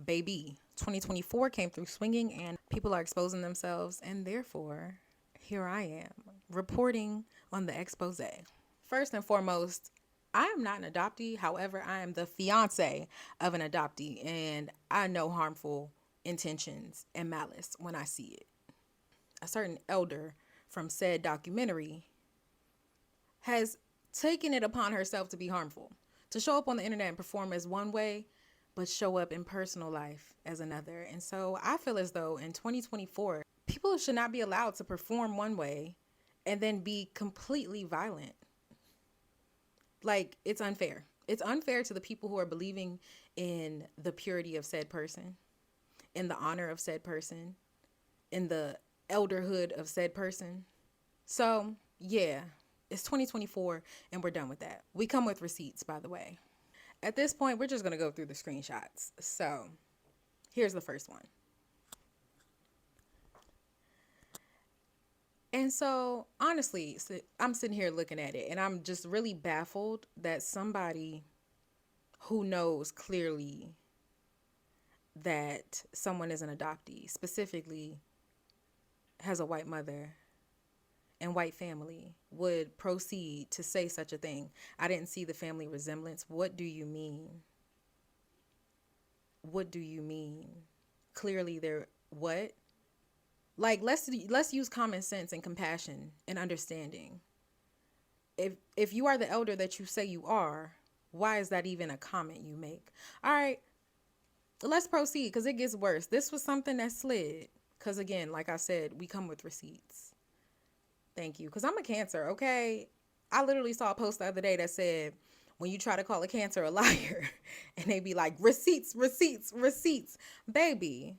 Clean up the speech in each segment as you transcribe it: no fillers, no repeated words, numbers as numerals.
baby, 2024 came through swinging and people are exposing themselves. And therefore, here I am reporting on the expose. First and foremost, I am not an adoptee. However, I am the fiance of an adoptee, and I know harmful intentions and malice when I see it. A certain elder from said documentary has taken it upon herself to be harmful, to show up on the internet and perform as one way, but show up in personal life as another. And so I feel as though in 2024, people should not be allowed to perform one way and then be completely violent. Like, it's unfair. It's unfair to the people who are believing in the purity of said person, in the honor of said person, in the elderhood of said person. So, yeah, it's 2024 and we're done with that. We come with receipts, by the way. At this point, we're just going to go through the screenshots. So, here's the first one. And so, honestly, I'm sitting here looking at it and I'm just really baffled that somebody who knows clearly that someone is an adoptee, specifically has a white mother and white family, would proceed to say such a thing. I didn't see the family resemblance. What do you mean? What do you mean? Clearly they're what? Like, let's use common sense and compassion and understanding. If you are the elder that you say you are, why is that even a comment you make? All right, let's proceed because it gets worse. This was something that slid. Because again, like I said, we come with receipts. Thank you. Because I'm a Cancer, okay? I literally saw a post the other day that said, when you try to call a Cancer a liar, and they be like, receipts, receipts, receipts. Baby.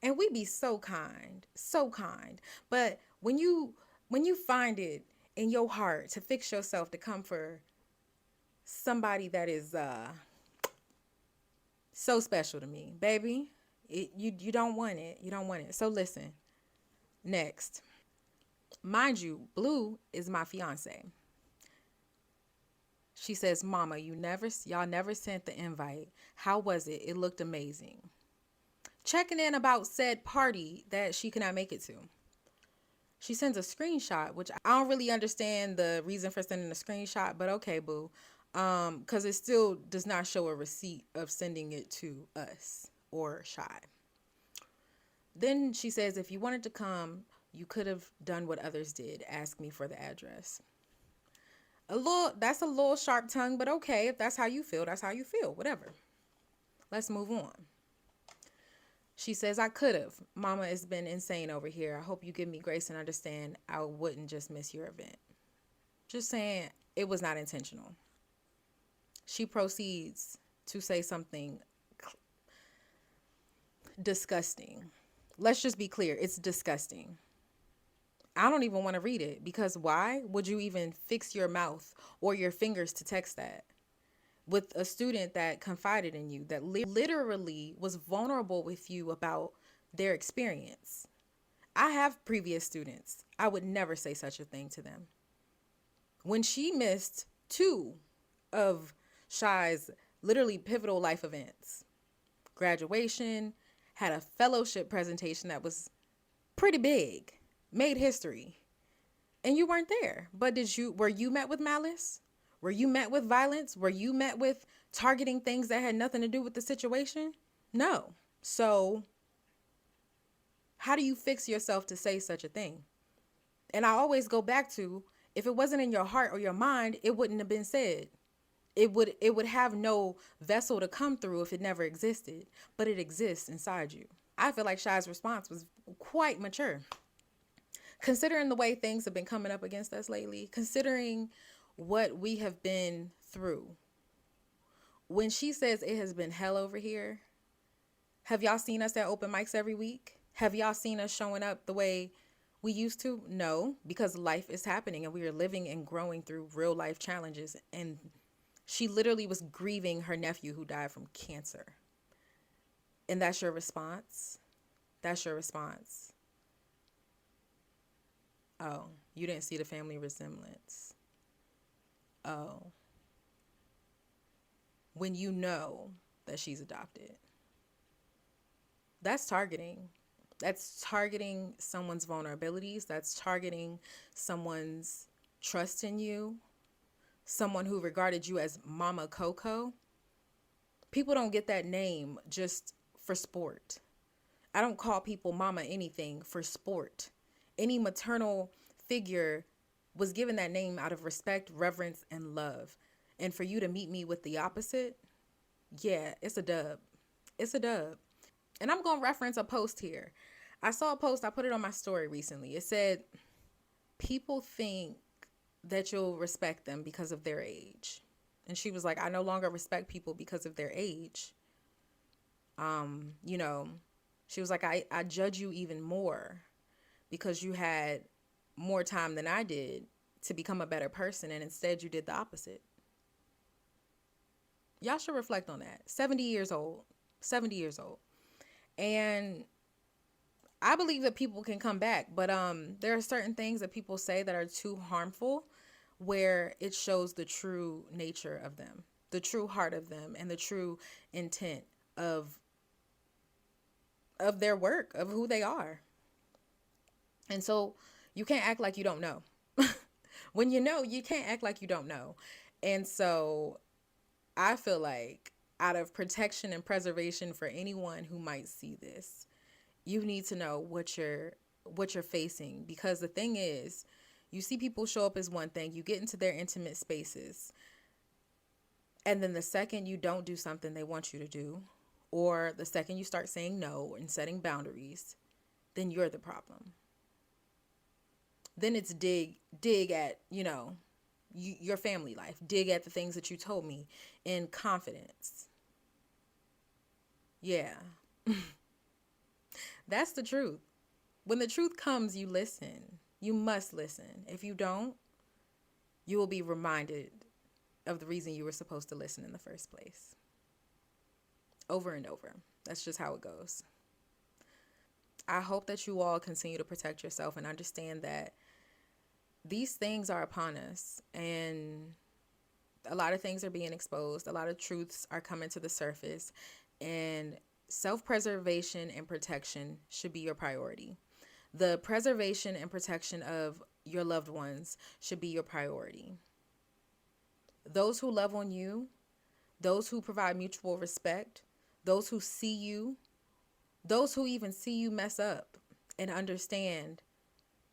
And we be so kind, so kind. But when you find it in your heart to fix yourself to come for somebody that is so special to me, baby, you don't want it. You don't want it. So listen. Next. Mind you, Blue is my fiance. She says, Mama, y'all never sent the invite. How was it? It looked amazing. Checking in about said party that she could not make it to. She sends a screenshot, which I don't really understand the reason for sending a screenshot, but okay, boo. Because it still does not show a receipt of sending it to us or Shy. Then she says, if you wanted to come, you could have done what others did. Ask me for the address. That's a little sharp tongue, but okay. If that's how you feel, that's how you feel. Whatever. Let's move on. She says, I could have. Mama has been insane over here. I hope you give me grace and understand I wouldn't just miss your event. Just saying, it was not intentional. She proceeds to say something disgusting. Let's just be clear. It's disgusting. I don't even want to read it because why would you even fix your mouth or your fingers to text that with a student that confided in you, that literally was vulnerable with you about their experience? I have previous students. I would never say such a thing to them. When she missed 2 of Shy's literally pivotal life events, graduation, had a fellowship presentation that was pretty big, made history, and you weren't there. But were you met with malice? Were you met with violence? Were you met with targeting things that had nothing to do with the situation? No. So how do you fix yourself to say such a thing? And I always go back to, if it wasn't in your heart or your mind, it wouldn't have been said. It would have no vessel to come through if it never existed, but it exists inside you. I feel like Shy's response was quite mature. Considering the way things have been coming up against us lately, considering what we have been through. When she says it has been hell over here, have y'all seen us at open mics every week? Have y'all seen us showing up the way we used to? No, because life is happening and we are living and growing through real life challenges. And she literally was grieving her nephew who died from cancer. And that's your response? That's your response. Oh, you didn't see the family resemblance. Oh. When you know that she's adopted. That's targeting. That's targeting someone's vulnerabilities. That's targeting someone's trust in you. Someone who regarded you as Mama Coco. People don't get that name just for sport. I don't call people mama anything for sport. Any maternal figure was given that name out of respect, reverence, and love. And for you to meet me with the opposite, yeah, it's a dub. It's a dub. And I'm going to reference a post here. I saw a post, I put it on my story recently. It said, people think that you'll respect them because of their age. And she was like, I no longer respect people because of their age. You know, she was like, I judge you even more because you had more time than I did to become a better person. And instead you did the opposite. Y'all should reflect on that. 70 years old. 70 years old. And I believe that people can come back, but there are certain things that people say that are too harmful where it shows the true nature of them, the true heart of them, and the true intent of their work, of who they are. And so you can't act like you don't know. When you know, you can't act like you don't know. And so I feel like out of protection and preservation for anyone who might see this, you need to know what you're facing, because the thing is, you see people show up as one thing, you get into their intimate spaces, and then the second you don't do something they want you to do, or the second you start saying no and setting boundaries, then you're the problem. Then it's dig at, your family life, dig at the things that you told me in confidence. Yeah. That's the truth. When the truth comes, you listen. You must listen. If you don't, you will be reminded of the reason you were supposed to listen in the first place. Over and over. That's just how it goes. I hope that you all continue to protect yourself and understand that these things are upon us, and a lot of things are being exposed. A lot of truths are coming to the surface, and self-preservation and protection should be your priority. The preservation and protection of your loved ones should be your priority. Those who love on you, those who provide mutual respect, those who see you, those who even see you mess up and understand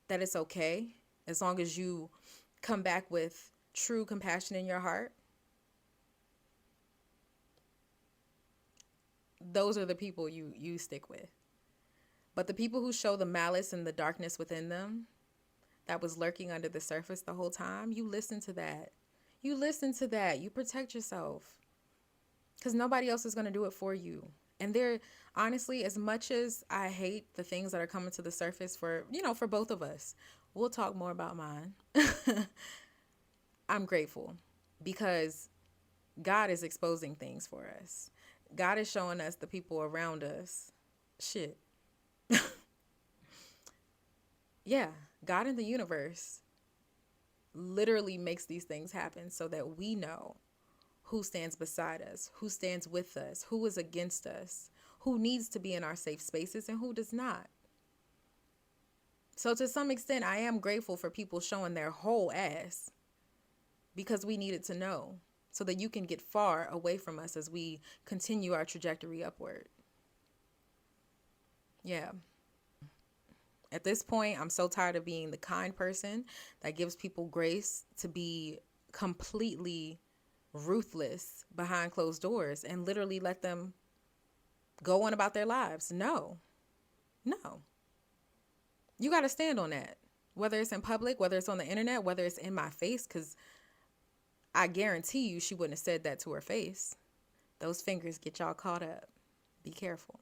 that it's okay as long as you come back with true compassion in your heart. Those are the people you stick with. But the people who show the malice and the darkness within them that was lurking under the surface the whole time, you listen to that. You listen to that. You protect yourself. Because nobody else is going to do it for you. And there, honestly, as much as I hate the things that are coming to the surface for both of us, we'll talk more about mine. I'm grateful because God is exposing things for us. God is showing us the people around us. Shit. Yeah, God in the universe literally makes these things happen so that we know who stands beside us, who stands with us, who is against us, who needs to be in our safe spaces and who does not. So to some extent, I am grateful for people showing their whole ass because we needed to know so that you can get far away from us as we continue our trajectory upward. Yeah. At this point, I'm so tired of being the kind person that gives people grace to be completely ruthless behind closed doors and literally let them go on about their lives. No. You got to stand on that, whether it's in public, whether it's on the internet, whether it's in my face, because I guarantee you she wouldn't have said that to her face. Those fingers get y'all caught up. Be careful.